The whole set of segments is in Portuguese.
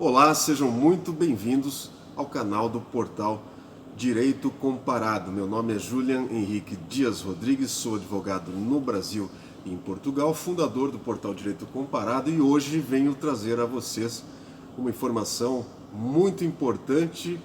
Olá, sejam muito bem-vindos ao canal do portal Direito Comparado. Meu nome é Julian Henrique Dias Rodrigues, sou advogado no Brasil e em Portugal, fundador do portal Direito Comparado, e hoje venho trazer a vocês uma informação muito importante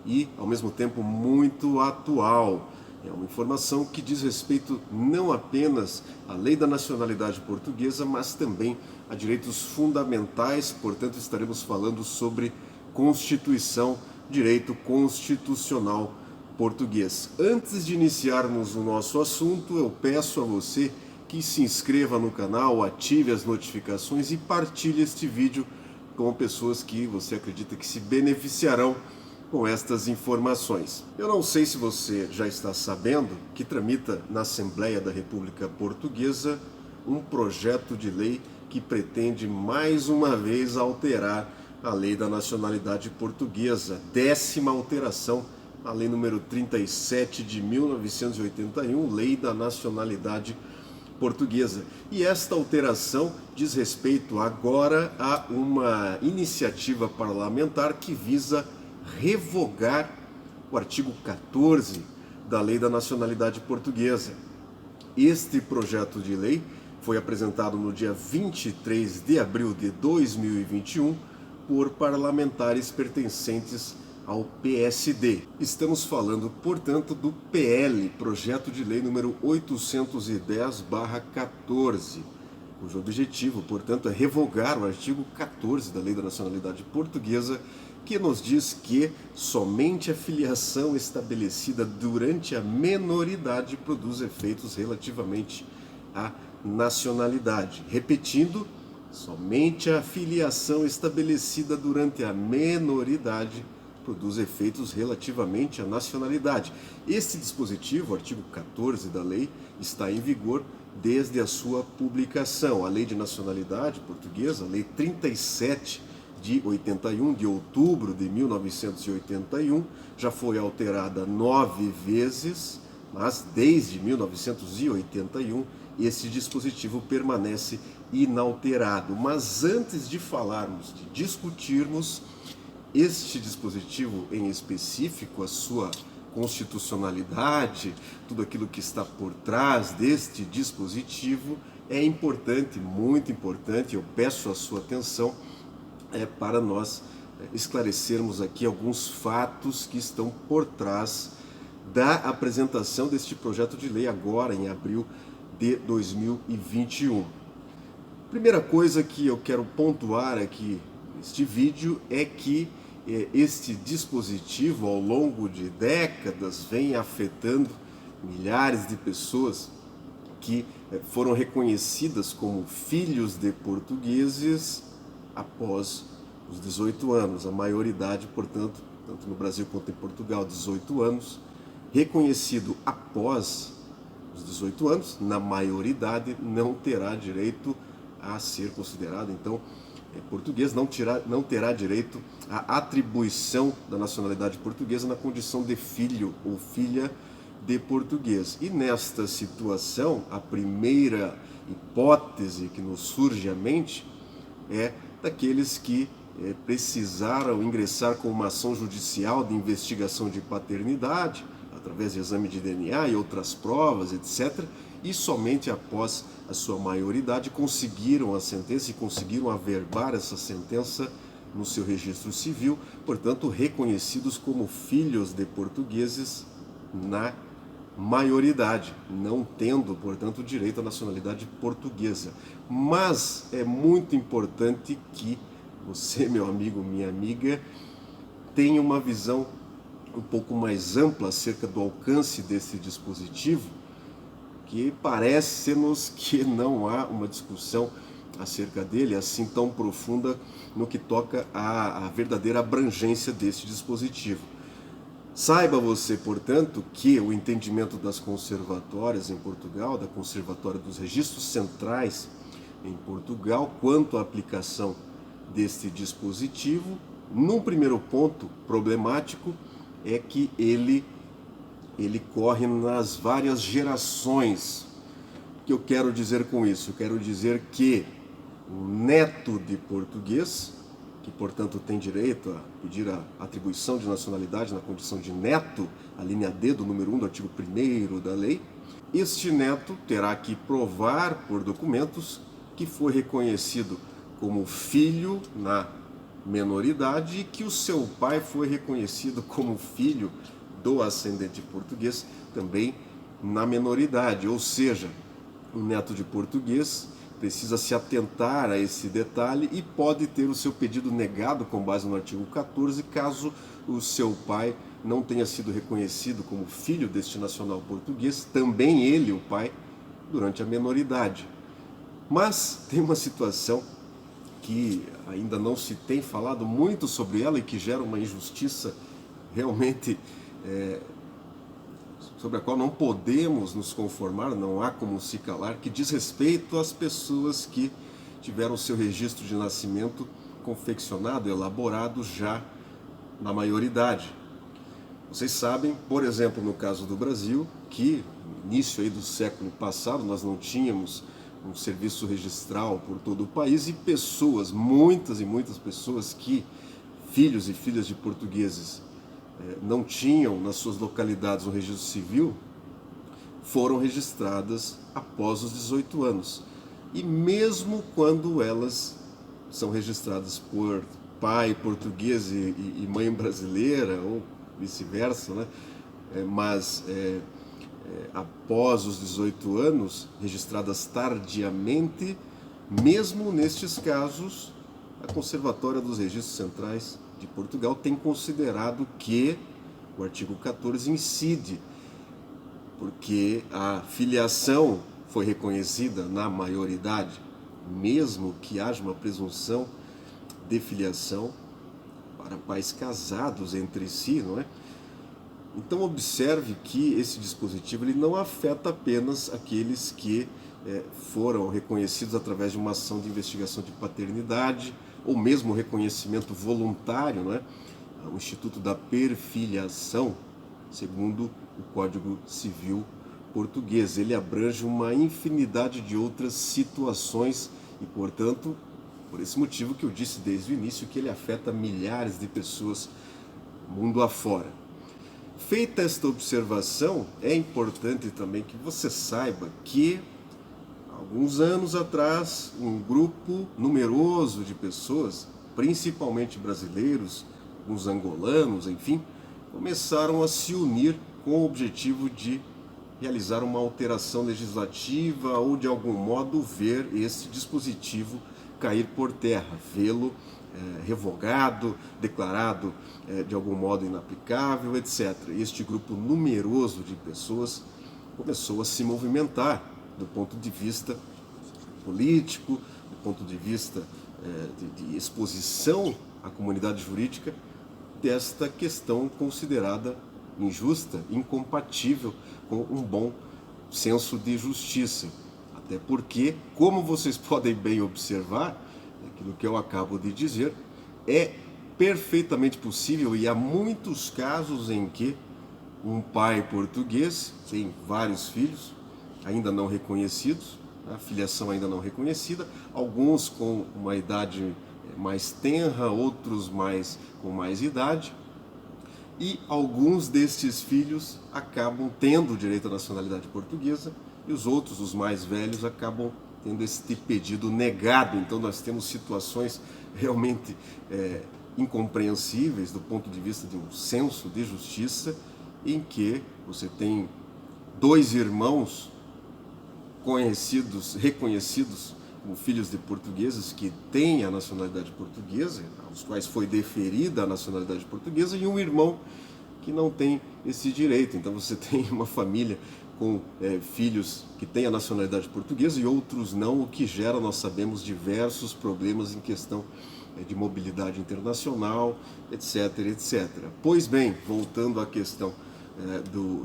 e, ao mesmo tempo, muito atual. É uma informação que diz respeito não apenas à lei da nacionalidade portuguesa, mas também a direitos fundamentais. Portanto, estaremos falando sobre Constituição, direito constitucional português. Antes de iniciarmos o nosso assunto, eu peço a você que se inscreva no canal, ative as notificações e partilhe este vídeo com pessoas que você acredita que se beneficiarão com estas informações. Eu não sei se você já está sabendo que tramita na Assembleia da República Portuguesa um projeto de lei que pretende mais uma vez alterar a lei da nacionalidade portuguesa, 10ª alteração, a lei número 37 de 1981, lei da nacionalidade portuguesa. E esta alteração diz respeito agora a uma iniciativa parlamentar que visa revogar o artigo 14 da Lei da Nacionalidade Portuguesa. Este projeto de lei foi apresentado no dia 23 de abril de 2021 por parlamentares pertencentes ao PSD. Estamos falando, portanto, do PL, Projeto de Lei número 810/14, cujo objetivo, portanto, é revogar o artigo 14 da Lei da Nacionalidade Portuguesa, que nos diz que somente a filiação estabelecida durante a menoridade produz efeitos relativamente à nacionalidade. Repetindo, somente a filiação estabelecida durante a menoridade produz efeitos relativamente à nacionalidade. Este dispositivo, o artigo 14 da lei, está em vigor desde a sua publicação. A Lei de Nacionalidade Portuguesa, a Lei 37 de 81, de outubro de 1981, já foi alterada 9 vezes, mas desde 1981 esse dispositivo permanece inalterado. Mas antes de falarmos, de discutirmos este dispositivo em específico, a sua constitucionalidade, tudo aquilo que está por trás deste dispositivo, é importante, muito importante, eu peço a sua atenção para nós esclarecermos aqui alguns fatos que estão por trás da apresentação deste projeto de lei agora em abril de 2021. Primeira coisa que eu quero pontuar aqui neste vídeo é que este dispositivo, ao longo de décadas, vem afetando milhares de pessoas que foram reconhecidas como filhos de portugueses após os 18 anos, a maioridade, portanto, tanto no Brasil quanto em Portugal, 18 anos, reconhecido após os 18 anos, na maioridade, não terá direito a ser considerado, então, português, não terá direito à atribuição da nacionalidade portuguesa na condição de filho ou filha de português. E nesta situação, a primeira hipótese que nos surge à mente é daqueles que precisaram ingressar com uma ação judicial de investigação de paternidade, através de exame de DNA e outras provas, etc., e somente após a sua maioridade conseguiram a sentença e conseguiram averbar essa sentença no seu registro civil, portanto, reconhecidos como filhos de portugueses na maioridade, não tendo, portanto, direito à nacionalidade portuguesa. Mas é muito importante que você, meu amigo, minha amiga, tenha uma visão um pouco mais ampla acerca do alcance desse dispositivo, que parece-nos que não há uma discussão acerca dele assim tão profunda no que toca à verdadeira abrangência deste dispositivo. Saiba você, portanto, que o entendimento das conservatórias em Portugal, da Conservatória dos Registros Centrais em Portugal, quanto à aplicação deste dispositivo, num primeiro ponto problemático, é que ele corre nas várias gerações. O que eu quero dizer com isso? Eu quero dizer que o neto de português que portanto tem direito a pedir a atribuição de nacionalidade na condição de neto, a linha D do número 1 do artigo 1º da lei, este neto terá que provar por documentos que foi reconhecido como filho na menoridade e que o seu pai foi reconhecido como filho do ascendente português também na menoridade, ou seja, um neto de português precisa se atentar a esse detalhe e pode ter o seu pedido negado com base no artigo 14, caso o seu pai não tenha sido reconhecido como filho deste nacional português, também ele, o pai, durante a menoridade. Mas tem uma situação que ainda não se tem falado muito sobre ela e que gera uma injustiça realmente sobre a qual não podemos nos conformar, não há como se calar, que diz respeito às pessoas que tiveram seu registro de nascimento confeccionado, elaborado já na maioridade. Vocês sabem, por exemplo, no caso do Brasil, que no início aí do século passado nós não tínhamos um serviço registral por todo o país e pessoas, muitas e muitas pessoas que, filhos e filhas de portugueses, não tinham nas suas localidades um registro civil, foram registradas após os 18 anos. E mesmo quando elas são registradas por pai português e mãe brasileira, ou vice-versa, né? Mas após os 18 anos, registradas tardiamente, mesmo nestes casos, a Conservatória dos Registros Centrais de Portugal tem considerado que o artigo 14 incide, porque a filiação foi reconhecida na maioridade, mesmo que haja uma presunção de filiação para pais casados entre si, não é? Então observe que esse dispositivo ele não afeta apenas aqueles que foram reconhecidos através de uma ação de investigação de paternidade, ou mesmo reconhecimento voluntário, não é? O Instituto da Perfiliação, segundo o Código Civil português. Ele abrange uma infinidade de outras situações e, portanto, por esse motivo que eu disse desde o início que ele afeta milhares de pessoas mundo afora. Feita esta observação, é importante também que você saiba que alguns anos atrás, um grupo numeroso de pessoas, principalmente brasileiros, alguns angolanos, enfim, começaram a se unir com o objetivo de realizar uma alteração legislativa ou de algum modo ver esse dispositivo cair por terra, vê-lo revogado, declarado de algum modo inaplicável, etc. Este grupo numeroso de pessoas começou a se movimentar do ponto de vista político, do ponto de vista de exposição à comunidade jurídica desta questão considerada injusta, incompatível com um bom senso de justiça. Até porque, como vocês podem bem observar, aquilo que eu acabo de dizer, é perfeitamente possível e há muitos casos em que um pai português tem vários filhos, ainda não reconhecidos, a filiação ainda não reconhecida, alguns com uma idade mais tenra, outros com mais idade, e alguns destes filhos acabam tendo direito à nacionalidade portuguesa e os outros, os mais velhos, acabam tendo este pedido negado. Então nós temos situações realmente incompreensíveis do ponto de vista de um senso de justiça, em que você tem dois irmãos reconhecidos como filhos de portugueses que têm a nacionalidade portuguesa, aos quais foi deferida a nacionalidade portuguesa, e um irmão que não tem esse direito. Então você tem uma família com filhos que têm a nacionalidade portuguesa e outros não, o que gera, nós sabemos, diversos problemas em questão de mobilidade internacional, etc, etc. Pois bem, voltando à questão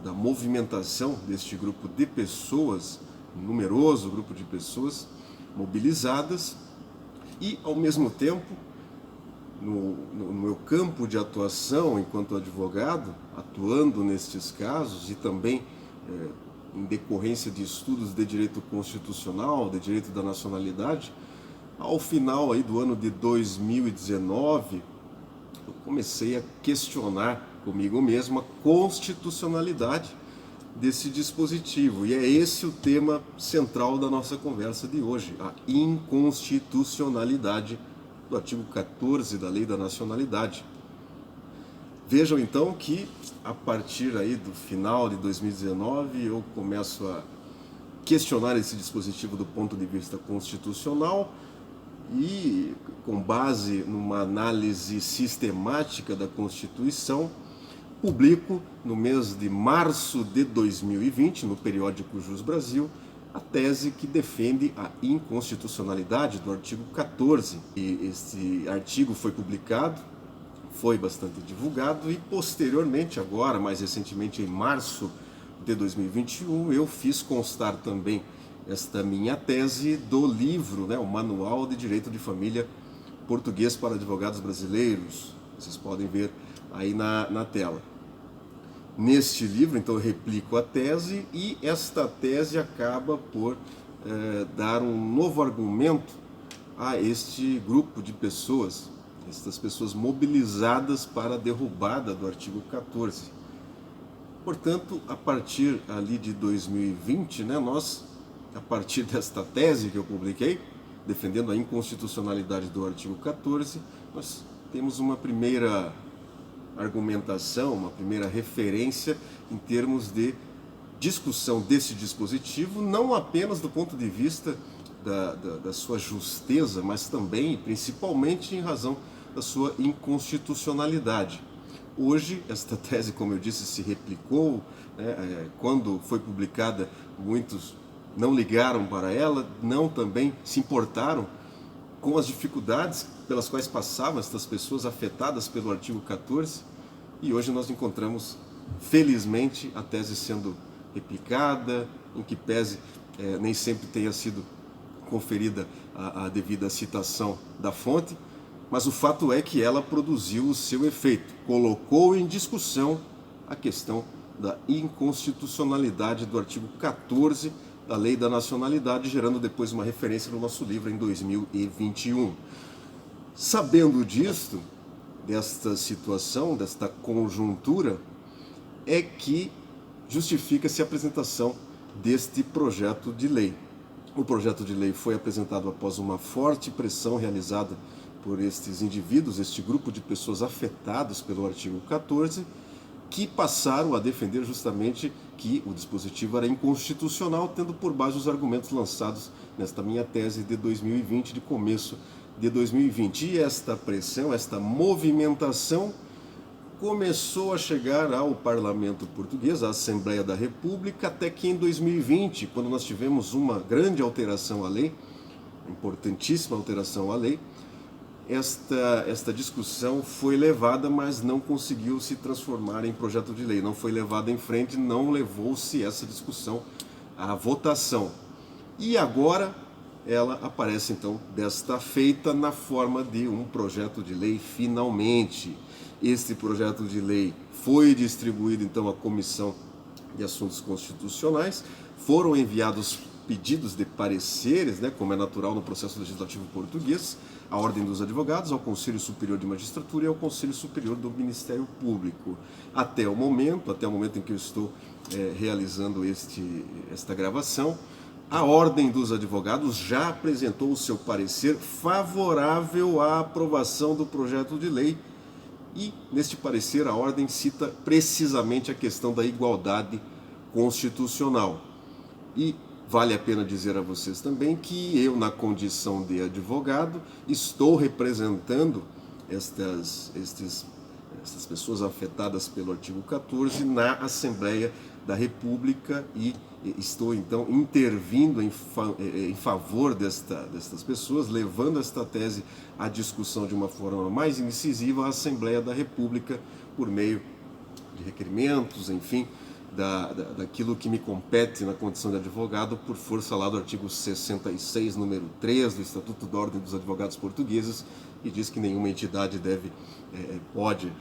da movimentação deste grupo de pessoas, numeroso grupo de pessoas mobilizadas, e ao mesmo tempo, no meu campo de atuação enquanto advogado, atuando nestes casos e também em decorrência de estudos de direito constitucional, de direito da nacionalidade, Ao final aí do ano de 2019, eu comecei a questionar comigo mesmo a constitucionalidade desse dispositivo. E é esse o tema central da nossa conversa de hoje, a inconstitucionalidade do artigo 14 da Lei da Nacionalidade. Vejam então que a partir aí do final de 2019 eu começo a questionar esse dispositivo do ponto de vista constitucional e, com base numa análise sistemática da Constituição, publico no mês de março de 2020, no periódico Jus Brasil, a tese que defende a inconstitucionalidade do artigo 14. E este artigo foi publicado, foi bastante divulgado e posteriormente, agora, mais recentemente, em março de 2021, eu fiz constar também esta minha tese do livro, o Manual de Direito de Família Português para Advogados Brasileiros. Vocês podem ver aí na tela. Neste livro, então, eu replico a tese e esta tese acaba por dar um novo argumento a este grupo de pessoas, estas pessoas mobilizadas para a derrubada do artigo 14. Portanto, a partir ali de 2020, nós, a partir desta tese que eu publiquei, defendendo a inconstitucionalidade do artigo 14, nós temos uma primeira argumentação, uma primeira referência em termos de discussão desse dispositivo, não apenas do ponto de vista da sua justeza, mas também e principalmente em razão da sua inconstitucionalidade. Hoje, esta tese, como eu disse, se replicou, quando foi publicada, muitos não ligaram para ela, não também se importaram com as dificuldades pelas quais passavam estas pessoas afetadas pelo artigo 14, e hoje nós encontramos, felizmente, a tese sendo replicada, em que pese nem sempre tenha sido conferida a devida citação da fonte, mas o fato é que ela produziu o seu efeito, colocou em discussão a questão da inconstitucionalidade do artigo 14 da Lei da Nacionalidade, gerando depois uma referência no nosso livro em 2021. Sabendo disto, desta situação, desta conjuntura, é que justifica-se a apresentação deste projeto de lei. O projeto de lei foi apresentado após uma forte pressão realizada por estes indivíduos, este grupo de pessoas afetadas pelo artigo 14, que passaram a defender justamente que o dispositivo era inconstitucional, tendo por base os argumentos lançados nesta minha tese de 2020, de começo de 2020. E esta pressão, esta movimentação começou a chegar ao Parlamento Português, à Assembleia da República, até que em 2020, quando nós tivemos uma grande alteração à lei, importantíssima alteração à lei, esta discussão foi levada, mas não conseguiu se transformar em projeto de lei, não foi levada em frente, não levou-se essa discussão à votação. E agora ela aparece então desta feita na forma de um projeto de lei finalmente. Este projeto de lei foi distribuído então à Comissão de Assuntos Constitucionais, foram enviados pedidos de pareceres, como é natural no processo legislativo português, à Ordem dos Advogados, ao Conselho Superior de Magistratura e ao Conselho Superior do Ministério Público. Até o momento em que eu estou realizando esta gravação, a Ordem dos Advogados já apresentou o seu parecer favorável à aprovação do projeto de lei e, neste parecer, a Ordem cita precisamente a questão da igualdade constitucional. E vale a pena dizer a vocês também que eu, na condição de advogado, estou representando estas pessoas afetadas pelo artigo 14 na Assembleia da República e estou então intervindo em favor destas pessoas, levando esta tese à discussão de uma forma mais incisiva à Assembleia da República por meio de requerimentos, enfim, daquilo que me compete na condição de advogado por força lá do artigo 66, número 3 do Estatuto da Ordem dos Advogados Portugueses, que diz que nenhuma entidade pode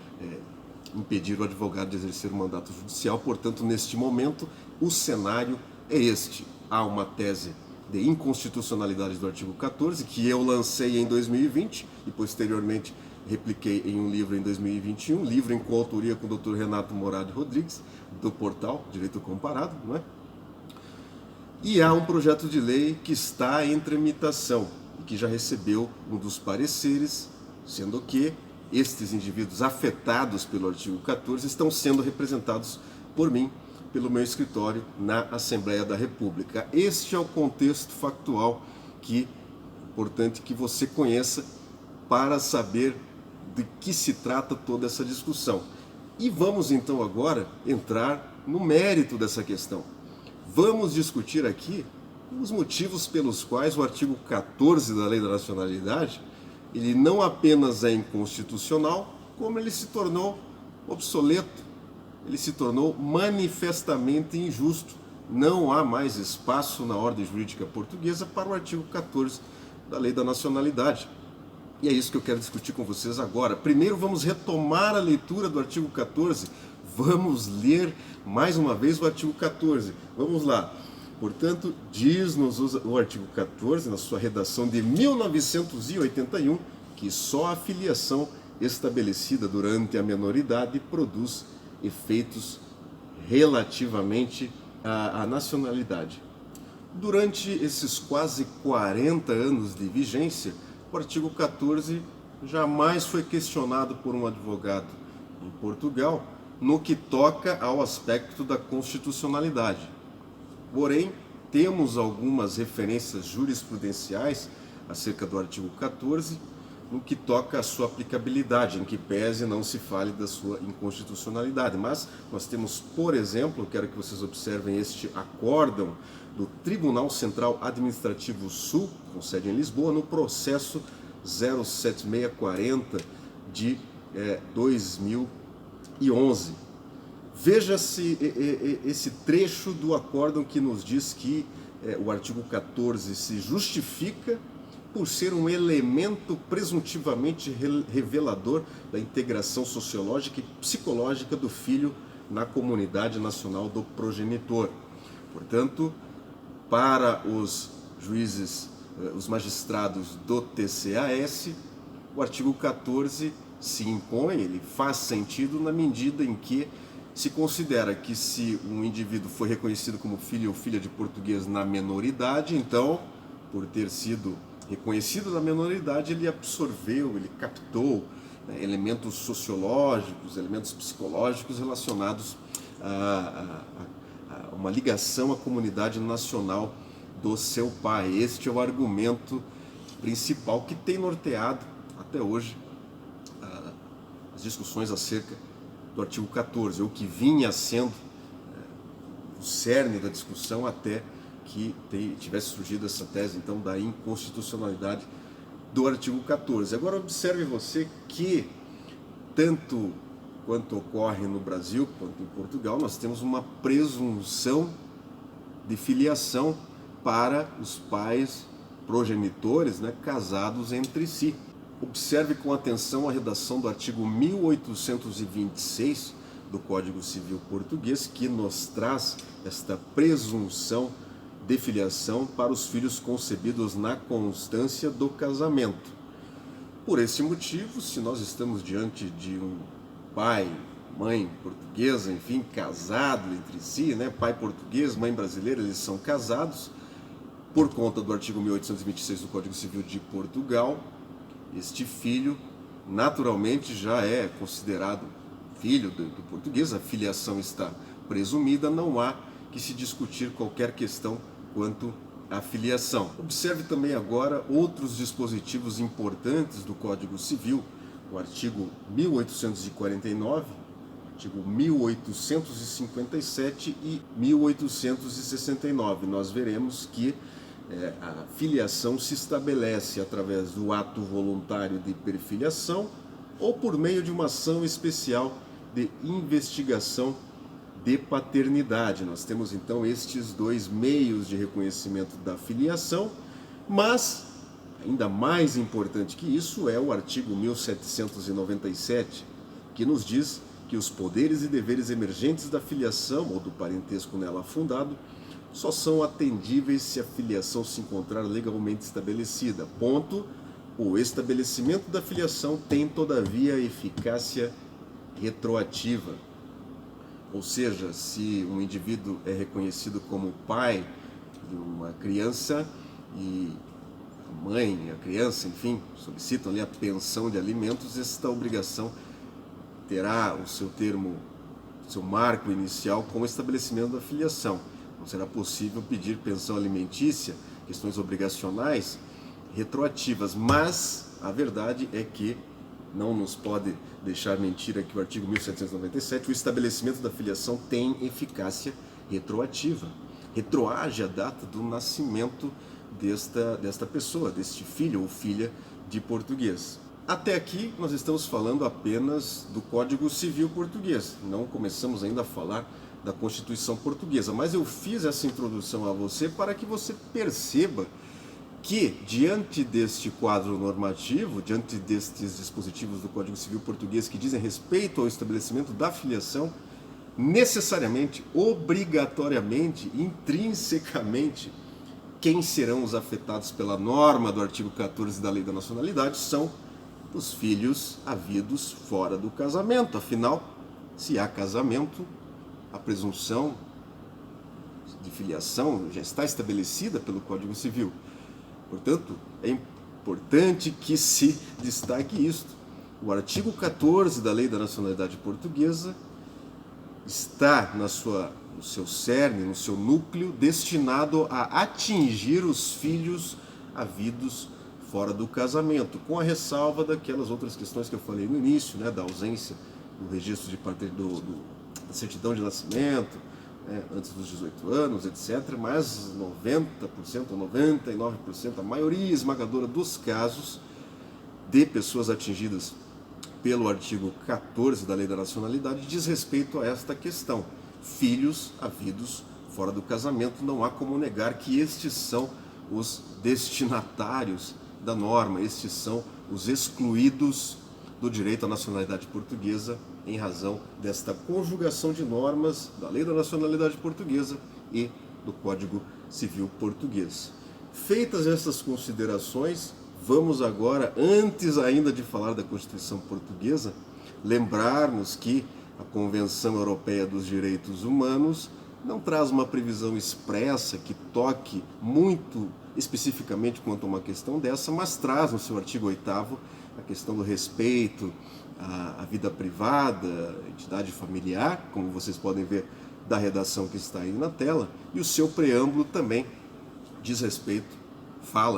impedir o advogado de exercer o mandato judicial. Portanto, neste momento, o cenário é este. Há uma tese de inconstitucionalidade do artigo 14, que eu lancei em 2020 e posteriormente repliquei em um livro em 2021, livro em coautoria com o Dr. Renato Moradi Rodrigues, do portal Direito Comparado, não é? E há um projeto de lei que está em tramitação e que já recebeu um dos pareceres, sendo que estes indivíduos afetados pelo artigo 14 estão sendo representados por mim, pelo meu escritório na Assembleia da República. Este é o contexto factual que é importante que você conheça para saber de que se trata toda essa discussão. E vamos então agora entrar no mérito dessa questão. Vamos discutir aqui os motivos pelos quais o artigo 14 da Lei da Nacionalidade, ele não apenas é inconstitucional, como ele se tornou obsoleto, ele se tornou manifestamente injusto. Não há mais espaço na ordem jurídica portuguesa para o artigo 14 da Lei da Nacionalidade. E é isso que eu quero discutir com vocês agora. Primeiro vamos retomar a leitura do artigo 14. Vamos ler mais uma vez o artigo 14. Vamos lá. Portanto, diz-nos o artigo 14, na sua redação de 1981, que só a filiação estabelecida durante a menoridade produz efeitos relativamente à nacionalidade. Durante esses quase 40 anos de vigência, o artigo 14 jamais foi questionado por um advogado em Portugal no que toca ao aspecto da constitucionalidade. Porém, temos algumas referências jurisprudenciais acerca do artigo 14 no que toca à sua aplicabilidade, em que pese não se fale da sua inconstitucionalidade. Mas nós temos, por exemplo, quero que vocês observem este acórdão do Tribunal Central Administrativo Sul, com sede em Lisboa, no processo 07640 de 2011. Veja-se esse trecho do acórdão que nos diz que o artigo 14 se justifica por ser um elemento presuntivamente revelador da integração sociológica e psicológica do filho na comunidade nacional do progenitor. Portanto, para os juízes, os magistrados do TCAS, o artigo 14 se impõe, ele faz sentido na medida em que se considera que se um indivíduo foi reconhecido como filho ou filha de português na menoridade, então, por ter sido reconhecido na menoridade, ele absorveu, ele captou elementos sociológicos, elementos psicológicos relacionados a uma ligação à comunidade nacional do seu pai. Este é o argumento principal que tem norteado até hoje as discussões acerca do artigo 14, o que vinha sendo o cerne da discussão até que tivesse surgido essa tese então da inconstitucionalidade do artigo 14. Agora observe você que tanto quanto ocorre no Brasil quanto em Portugal, nós temos uma presunção de filiação para os pais progenitores, casados entre si. Observe com atenção a redação do artigo 1826 do Código Civil Português, que nos traz esta presunção de filiação para os filhos concebidos na constância do casamento. Por esse motivo, se nós estamos diante de um pai, mãe portuguesa, enfim, casado entre si, pai português, mãe brasileira, eles são casados, por conta do artigo 1826 do Código Civil de Portugal, este filho naturalmente já é considerado filho do português, a filiação está presumida, não há que se discutir qualquer questão quanto à filiação. Observe também agora outros dispositivos importantes do Código Civil, o artigo 1849, artigo 1857 e 1869. Nós veremos que a filiação se estabelece através do ato voluntário de perfiliação ou por meio de uma ação especial de investigação de paternidade. Nós temos então estes dois meios de reconhecimento da filiação, mas ainda mais importante que isso é o artigo 1797, que nos diz que os poderes e deveres emergentes da filiação ou do parentesco nela fundado só são atendíveis se a filiação se encontrar legalmente estabelecida. Ponto. O estabelecimento da filiação tem, todavia, eficácia retroativa. Ou seja, se um indivíduo é reconhecido como pai de uma criança e a mãe, a criança, enfim, solicitam ali a pensão de alimentos, esta obrigação terá o seu termo, seu marco inicial com o estabelecimento da filiação. Não será possível pedir pensão alimentícia, questões obrigacionais, retroativas, mas a verdade é que não nos pode deixar mentir aqui o artigo 1797, o estabelecimento da filiação tem eficácia retroativa. Retroage a data do nascimento desta pessoa, deste filho ou filha de português. Até aqui nós estamos falando apenas do Código Civil português, não começamos ainda a falar da Constituição portuguesa, mas eu fiz essa introdução a você para que você perceba que, diante deste quadro normativo, diante destes dispositivos do Código Civil português que dizem respeito ao estabelecimento da filiação, necessariamente, obrigatoriamente, intrinsecamente, quem serão os afetados pela norma do artigo 14 da Lei da Nacionalidade são os filhos havidos fora do casamento. Afinal, se há casamento, a presunção de filiação já está estabelecida pelo Código Civil. Portanto, é importante que se destaque isto. O artigo 14 da Lei da Nacionalidade Portuguesa está no seu cerne, no seu núcleo, destinado a atingir os filhos havidos fora do casamento, com a ressalva daquelas outras questões que eu falei no início, né, da ausência do registro de da certidão de nascimento, antes dos 18 anos, etc. Mas 90% ou 99%, a maioria esmagadora dos casos de pessoas atingidas pelo artigo 14 da Lei da Nacionalidade diz respeito a esta questão. Filhos havidos fora do casamento, não há como negar que estes são os destinatários da norma, estes são os excluídos do direito à nacionalidade portuguesa em razão desta conjugação de normas da Lei da Nacionalidade Portuguesa e do Código Civil Português. Feitas essas considerações, vamos agora, antes ainda de falar da Constituição Portuguesa, lembrarmos que a Convenção Europeia dos Direitos Humanos não traz uma previsão expressa que toque muito especificamente quanto a uma questão dessa, mas traz no seu artigo 8º a questão do respeito à vida privada, à entidade familiar, como vocês podem ver da redação que está aí na tela, e o seu preâmbulo também diz respeito,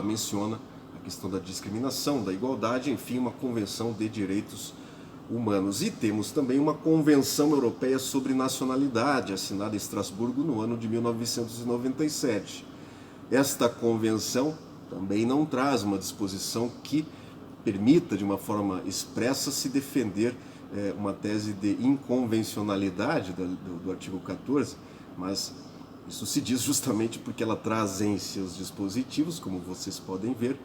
menciona a questão da discriminação, da igualdade, enfim, uma convenção de direitos humanos. E temos também uma Convenção Europeia sobre Nacionalidade, assinada em Estrasburgo no ano de 1997. Esta convenção também não traz uma disposição que permita, de uma forma expressa, se defender uma tese de inconvencionalidade do artigo 14, mas isso se diz justamente porque ela traz em seus dispositivos, como vocês podem ver,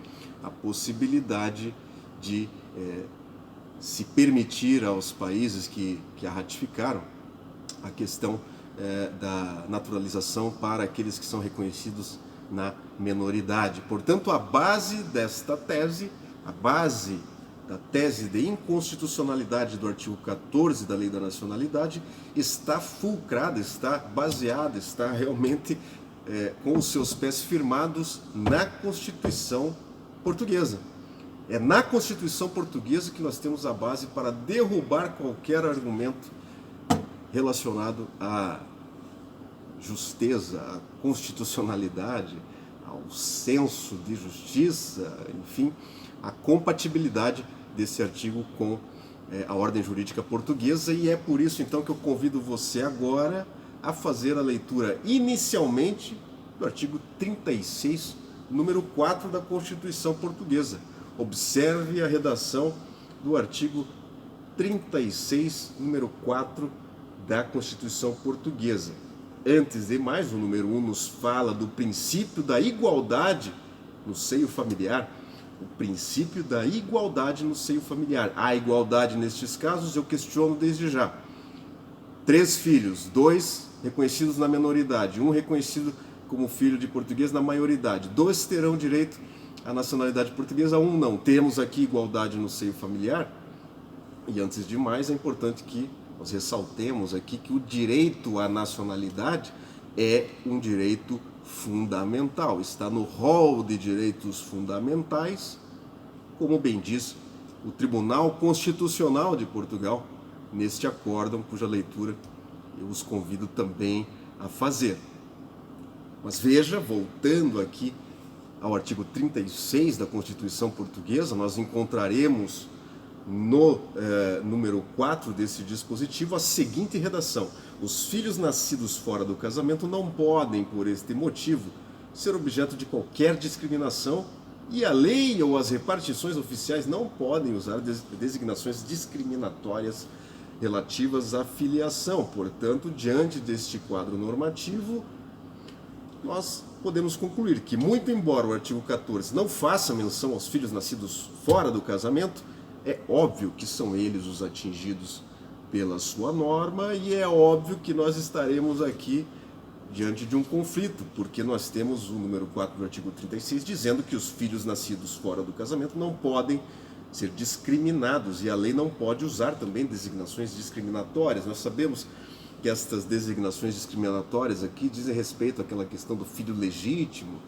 a possibilidade de se permitir aos países que a ratificaram a questão da naturalização para aqueles que são reconhecidos na menoridade. Portanto, a base desta tese, a base da tese de inconstitucionalidade do artigo 14 da Lei da Nacionalidade está fulcrada, está baseada, está realmente com os seus pés firmados na Constituição Portuguesa. É na Constituição Portuguesa que nós temos a base para derrubar qualquer argumento relacionado à justeza, à constitucionalidade, ao senso de justiça, enfim, a compatibilidade desse artigo com a ordem jurídica portuguesa, e é por isso então que eu convido você agora a fazer a leitura inicialmente do artigo 36, número 4 da Constituição Portuguesa. Observe a redação do artigo 36, número 4 da Constituição Portuguesa. Antes de mais, o número 1 nos fala do princípio da igualdade no seio familiar. O princípio da igualdade no seio familiar. A igualdade nestes casos eu questiono desde já. 3 filhos, 2 reconhecidos na menoridade, 1 reconhecido como filho de português na maioridade. 2 terão direito à nacionalidade portuguesa, 1 não. Temos aqui igualdade no seio familiar. E antes de mais, é importante que nós ressaltemos aqui que o direito à nacionalidade é um direito fundamental. Está no rol de direitos fundamentais, como bem diz o Tribunal Constitucional de Portugal, neste acórdão, cuja leitura eu os convido também a fazer. Mas veja, voltando aqui ao artigo 36 da Constituição Portuguesa, nós encontraremos no número 4 desse dispositivo a seguinte redação: os filhos nascidos fora do casamento não podem, por este motivo, ser objeto de qualquer discriminação, e a lei ou as repartições oficiais não podem usar designações discriminatórias relativas à filiação. Portanto, diante deste quadro normativo, nós podemos concluir que, muito embora o artigo 14 não faça menção aos filhos nascidos fora do casamento, é óbvio que são eles os atingidos pela sua norma, e é óbvio que nós estaremos aqui diante de um conflito, porque nós temos o número 4 do artigo 36 dizendo que os filhos nascidos fora do casamento não podem ser discriminados, e a lei não pode usar também designações discriminatórias. Nós sabemos que estas designações discriminatórias aqui dizem respeito àquela questão do filho legítimo,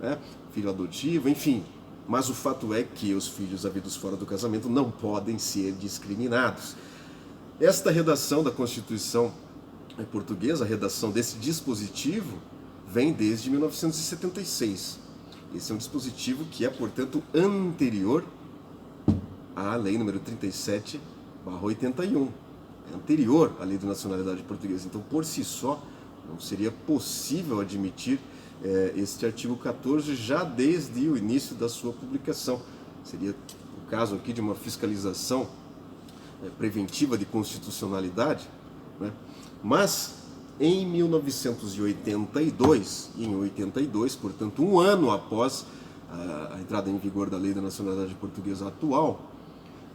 né, filho adotivo, enfim. Mas o fato é que os filhos havidos fora do casamento não podem ser discriminados. Esta redação da Constituição Portuguesa, a redação desse dispositivo, vem desde 1976. Esse é um dispositivo que é, portanto, anterior à Lei número 37/81. É anterior à Lei da Nacionalidade Portuguesa. Então, por si só, não seria possível admitir este artigo 14 já desde o início da sua publicação. Seria o caso aqui de uma fiscalização preventiva de constitucionalidade, né? Mas em 1982, e em 82, portanto um ano após a entrada em vigor da Lei da Nacionalidade Portuguesa atual,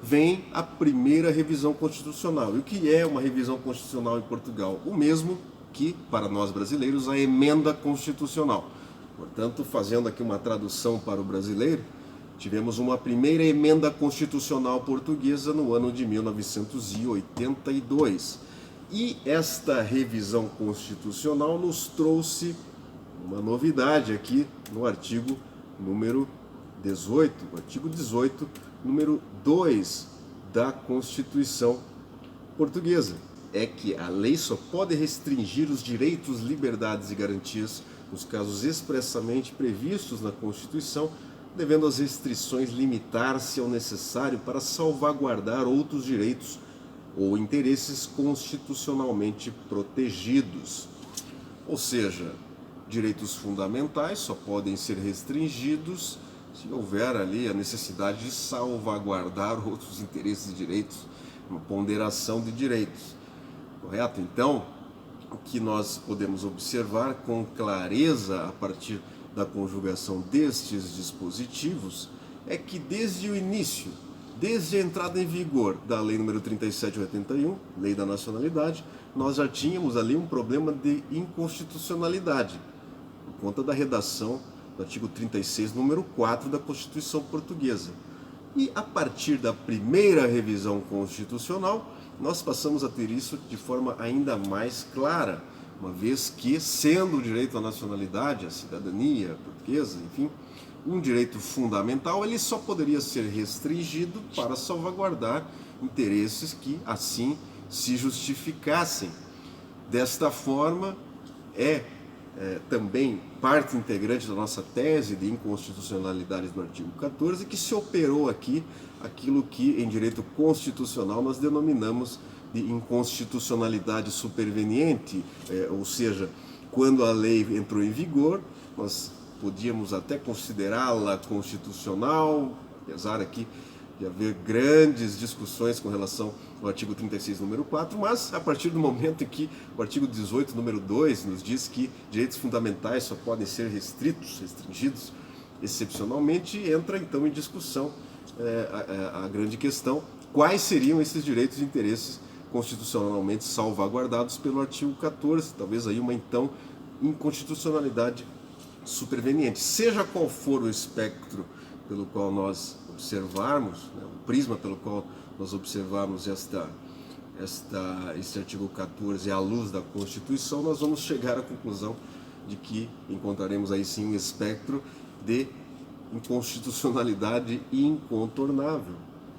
vem a primeira revisão constitucional. E o que é uma revisão constitucional em Portugal? O mesmo que, para nós brasileiros, a emenda constitucional. Portanto, fazendo aqui uma tradução para o brasileiro, tivemos uma primeira emenda constitucional portuguesa no ano de 1982. E esta revisão constitucional nos trouxe uma novidade aqui no artigo número 18, o artigo 18, número 2 da Constituição Portuguesa. É que a lei só pode restringir os direitos, liberdades e garantias nos casos expressamente previstos na Constituição, devendo as restrições limitar-se ao necessário para salvaguardar outros direitos ou interesses constitucionalmente protegidos. Ou seja, direitos fundamentais só podem ser restringidos se houver ali a necessidade de salvaguardar outros interesses e direitos, uma ponderação de direitos. Correto? Então, o que nós podemos observar com clareza a partir da conjugação destes dispositivos é que desde o início, desde a entrada em vigor da Lei nº 37/81, Lei da Nacionalidade, nós já tínhamos ali um problema de inconstitucionalidade, por conta da redação do artigo 36, número 4 da Constituição Portuguesa. E a partir da primeira revisão constitucional, nós passamos a ter isso de forma ainda mais clara, uma vez que, sendo o direito à nacionalidade, à cidadania portuguesa, enfim, um direito fundamental, ele só poderia ser restringido para salvaguardar interesses que assim se justificassem. Desta forma, também parte integrante da nossa tese de inconstitucionalidade do artigo 14, que se operou aqui aquilo que em direito constitucional nós denominamos de inconstitucionalidade superveniente, ou seja, quando a lei entrou em vigor, nós podíamos até considerá-la constitucional, apesar aqui de haver grandes discussões com relação ao artigo 36, número 4, mas a partir do momento em que o artigo 18, número 2, nos diz que direitos fundamentais só podem ser restringidos excepcionalmente, entra então em discussão a grande questão: quais seriam esses direitos e interesses constitucionalmente salvaguardados pelo artigo 14, talvez aí uma então inconstitucionalidade superveniente. Seja qual for o espectro pelo qual nós observarmos, né, o prisma pelo qual nós observarmos este artigo 14 à luz da Constituição, nós vamos chegar à conclusão de que encontraremos aí sim um espectro de inconstitucionalidade incontornável.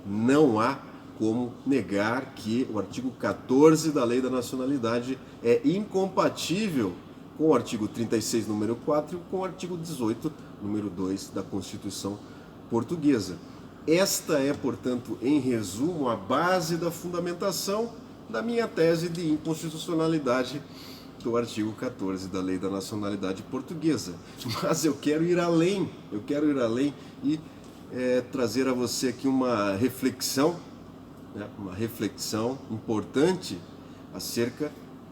Não há como negar que o artigo 14 da Lei da Nacionalidade é incompatível com o artigo 36, número 4, e com o artigo 18, número 2 da Constituição Portuguesa. Esta é, portanto, em resumo, a base da fundamentação da minha tese de inconstitucionalidade do artigo 14 da Lei da Nacionalidade Portuguesa. Mas eu quero ir além e trazer a você aqui uma reflexão importante acerca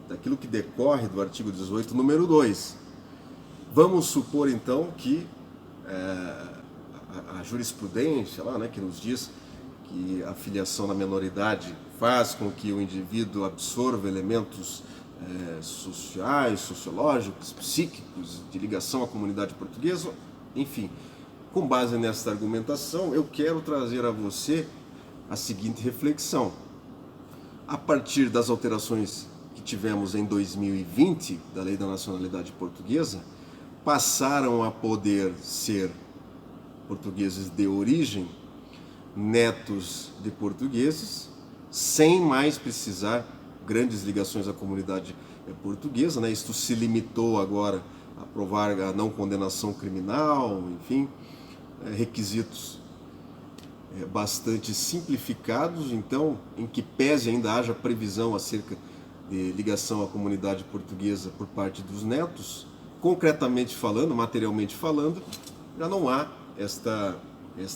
daquilo que decorre do artigo 18, número 2. Vamos supor, então, que a jurisprudência lá, né, que nos diz que a filiação na menoridade faz com que o indivíduo absorva elementos sociais, sociológicos, psíquicos, de ligação à comunidade portuguesa, enfim. Com base nesta argumentação, eu quero trazer a você a seguinte reflexão. A partir das alterações que tivemos em 2020 da Lei da Nacionalidade Portuguesa, passaram a poder ser portugueses de origem, netos de portugueses, sem mais precisar grandes ligações à comunidade portuguesa, né? Isto se limitou agora a provar a não condenação criminal, enfim, requisitos bastante simplificados, então, em que pese ainda haja previsão acerca de ligação à comunidade portuguesa por parte dos netos, concretamente falando, materialmente falando, já não há esta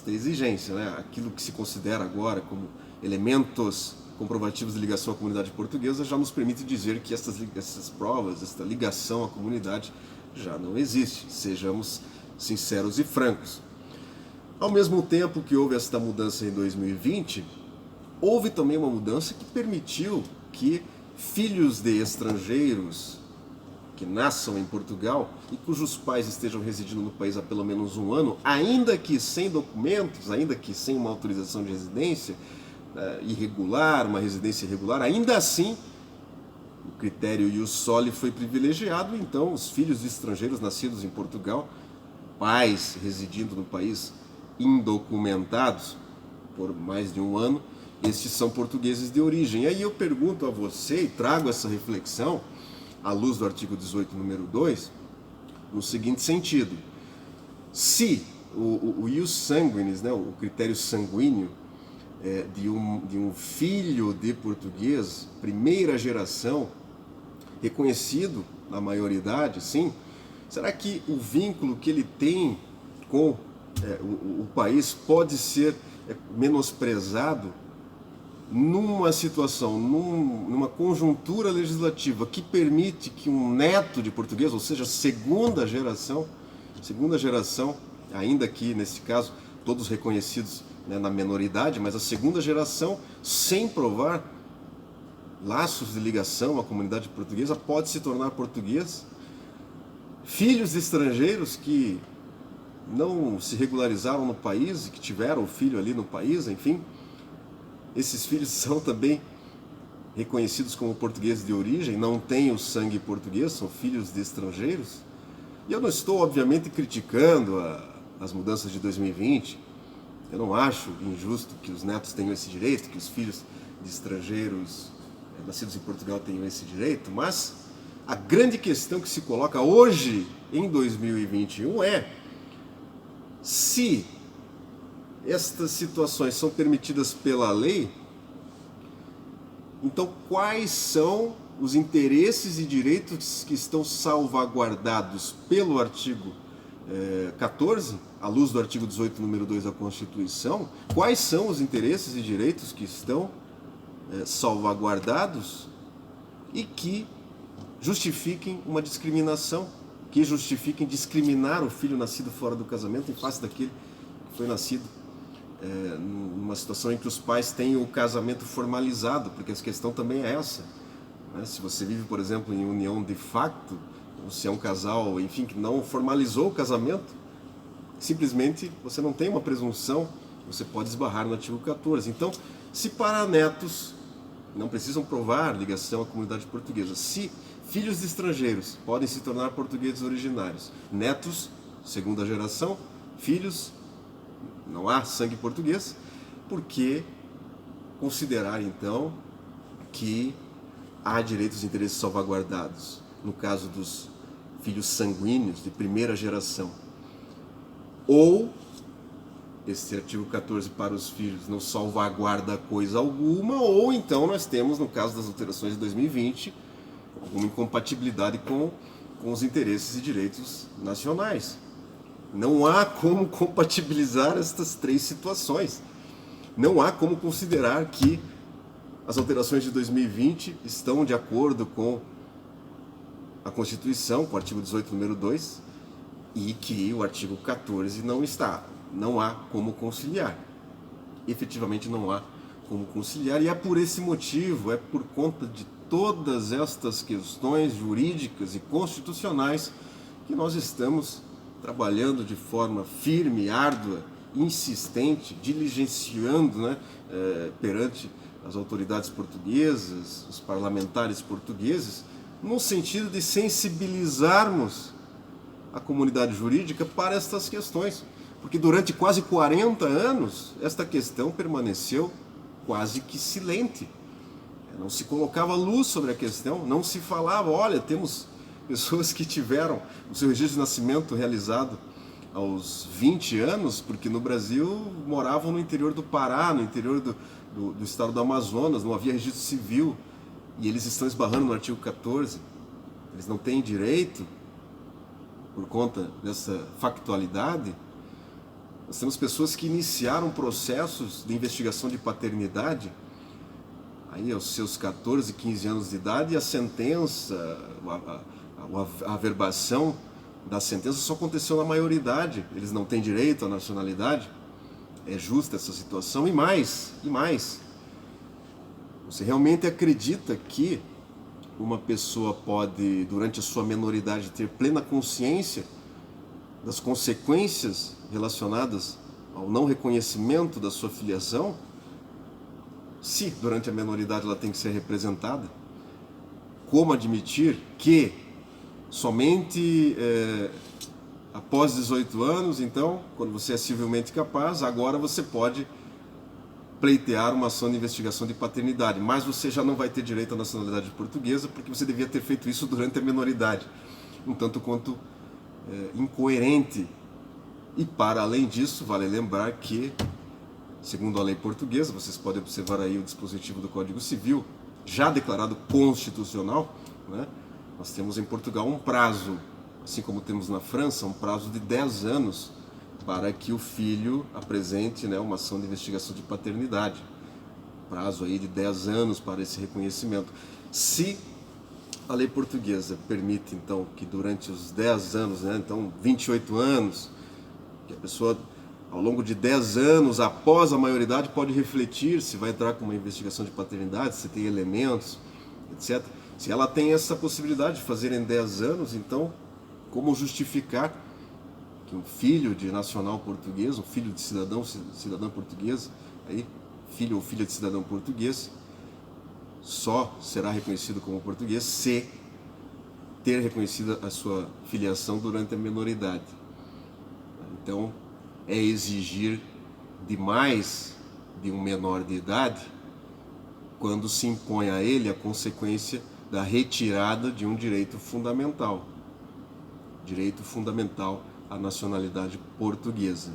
exigência, né? Aquilo que se considera agora como elementos comprovativos de ligação à comunidade portuguesa já nos permite dizer que essas provas, esta ligação à comunidade já não existe, sejamos sinceros e francos. Ao mesmo tempo que houve esta mudança em 2020, houve também uma mudança que permitiu que filhos de estrangeiros que nasçam em Portugal e cujos pais estejam residindo no país há pelo menos um ano, ainda que sem documentos, ainda que sem uma autorização de residência irregular, uma residência irregular, ainda assim o critério ius soli foi privilegiado. Então os filhos de estrangeiros nascidos em Portugal, pais residindo no país indocumentados por mais de um ano, estes são portugueses de origem. E aí eu pergunto a você e trago essa reflexão à luz do artigo 18, número 2, no seguinte sentido: se o ius sanguinis, né, o critério sanguíneo de um filho de português, primeira geração, reconhecido na maioridade, sim, será que o vínculo que ele tem com o país pode ser menosprezado numa situação, numa conjuntura legislativa que permite que um neto de português, ou seja, segunda geração, ainda que nesse caso todos reconhecidos, né, na menoridade, mas a segunda geração, sem provar laços de ligação à comunidade portuguesa, pode se tornar português? Filhos de estrangeiros que não se regularizaram no país e que tiveram o filho ali no país, enfim, esses filhos são também reconhecidos como portugueses de origem, não têm o sangue português, são filhos de estrangeiros. E eu não estou, obviamente, criticando as mudanças de 2020, eu não acho injusto que os netos tenham esse direito, que os filhos de estrangeiros nascidos em Portugal tenham esse direito, mas a grande questão que se coloca hoje, em 2021, é se estas situações são permitidas pela lei, então quais são os interesses e direitos que estão salvaguardados pelo artigo 14, à luz do artigo 18, número 2 da Constituição? Quais são os interesses e direitos que estão salvaguardados e que justifiquem uma discriminação, que justifiquem discriminar o filho nascido fora do casamento em face daquele que foi nascido numa situação em que os pais têm o casamento formalizado, porque a questão também é essa, né? Se você vive, por exemplo, em união de facto, ou se é um casal, enfim, que não formalizou o casamento, simplesmente você não tem uma presunção, você pode esbarrar no artigo 14. Então, se para netos não precisam provar ligação à comunidade portuguesa, se filhos de estrangeiros podem se tornar portugueses originários, netos, segunda geração, filhos, não há sangue português, por que considerar então que há direitos e interesses salvaguardados no caso dos filhos sanguíneos de primeira geração? Ou esse artigo 14 para os filhos não salvaguarda coisa alguma, ou então nós temos, no caso das alterações de 2020, alguma incompatibilidade com os interesses e direitos nacionais. Não há como compatibilizar estas três situações. Não há como considerar que as alterações de 2020 estão de acordo com a Constituição, com o artigo 18, número 2, e que o artigo 14 não está. Não há como conciliar. Efetivamente não há como conciliar, e é por esse motivo, é por conta de todas estas questões jurídicas e constitucionais que nós estamos trabalhando de forma firme, árdua, insistente, diligenciando, perante as autoridades portuguesas, os parlamentares portugueses, no sentido de sensibilizarmos a comunidade jurídica para estas questões. Porque durante quase 40 anos, esta questão permaneceu quase que silente. Não se colocava luz sobre a questão, não se falava, olha, temos pessoas que tiveram o seu registro de nascimento realizado aos 20 anos, porque no Brasil moravam no interior do Pará, no interior do estado do Amazonas, não havia registro civil, e eles estão esbarrando no artigo 14. Eles não têm direito, por conta dessa factualidade. Nós temos pessoas que iniciaram processos de investigação de paternidade aí aos seus 14, 15 anos de idade, e a sentença, a averbação da sentença só aconteceu na maioridade. Eles não têm direito à nacionalidade. É justa essa situação? E mais, você realmente acredita que uma pessoa pode, durante a sua menoridade, ter plena consciência das consequências relacionadas ao não reconhecimento da sua filiação? Se durante a menoridade ela tem que ser representada? Como admitir que somente após 18 anos, então, quando você é civilmente capaz, agora você pode pleitear uma ação de investigação de paternidade, mas você já não vai ter direito à nacionalidade portuguesa porque você devia ter feito isso durante a menoridade. Um tanto quanto incoerente. E para além disso, vale lembrar que, segundo a lei portuguesa, vocês podem observar aí o dispositivo do Código Civil, já declarado constitucional, nós temos em Portugal um prazo, assim como temos na França, um prazo de 10 anos para que o filho apresente uma ação de investigação de paternidade. Prazo aí de 10 anos para esse reconhecimento. Se a lei portuguesa permite, então, que durante os 10 anos, então 28 anos, que a pessoa, ao longo de 10 anos, após a maioridade, pode refletir se vai entrar com uma investigação de paternidade, se tem elementos, etc. Se ela tem essa possibilidade de fazer em 10 anos, então, como justificar que um filho de nacional português, um filho de cidadã portuguesa, aí, filho ou filha de cidadão português, só será reconhecido como português se ter reconhecido a sua filiação durante a menoridade. Então, é exigir demais de um menor de idade quando se impõe a ele a consequência da retirada de um direito fundamental à nacionalidade portuguesa.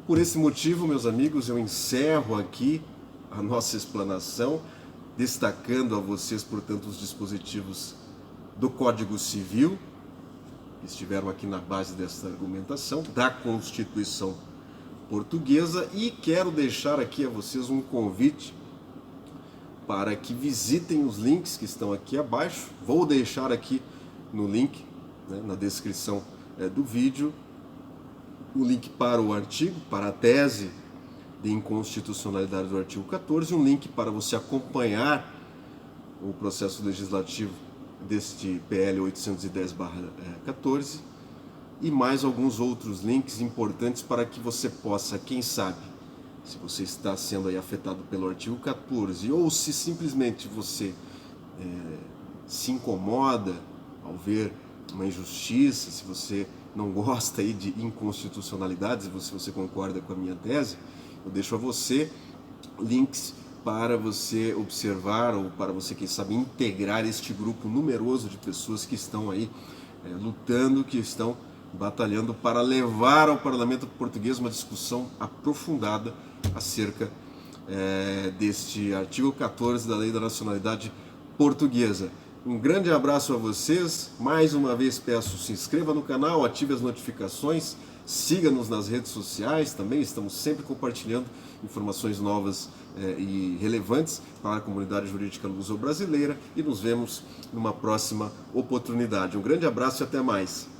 Por esse motivo, meus amigos, eu encerro aqui a nossa explanação, destacando a vocês, portanto, os dispositivos do Código Civil, que estiveram aqui na base dessa argumentação, da Constituição Portuguesa, e quero deixar aqui a vocês um convite para que visitem os links que estão aqui abaixo. Vou deixar aqui no link, na descrição do vídeo, o link para o artigo, para a tese de inconstitucionalidade do artigo 14, um link para você acompanhar o processo legislativo deste PL 810/14 e mais alguns outros links importantes para que você possa, quem sabe, se você está sendo aí afetado pelo artigo 14 ou se simplesmente você se incomoda ao ver uma injustiça, se você não gosta aí de inconstitucionalidades, se você concorda com a minha tese, eu deixo a você links para você observar ou para você, quem sabe, integrar este grupo numeroso de pessoas que estão aí lutando, que estão batalhando para levar ao parlamento português uma discussão aprofundada acerca deste artigo 14 da Lei da Nacionalidade Portuguesa. Um grande abraço a vocês, mais uma vez peço, se inscreva no canal, ative as notificações, siga-nos nas redes sociais, também estamos sempre compartilhando informações novas e relevantes para a comunidade jurídica luso-brasileira e nos vemos numa próxima oportunidade. Um grande abraço e até mais!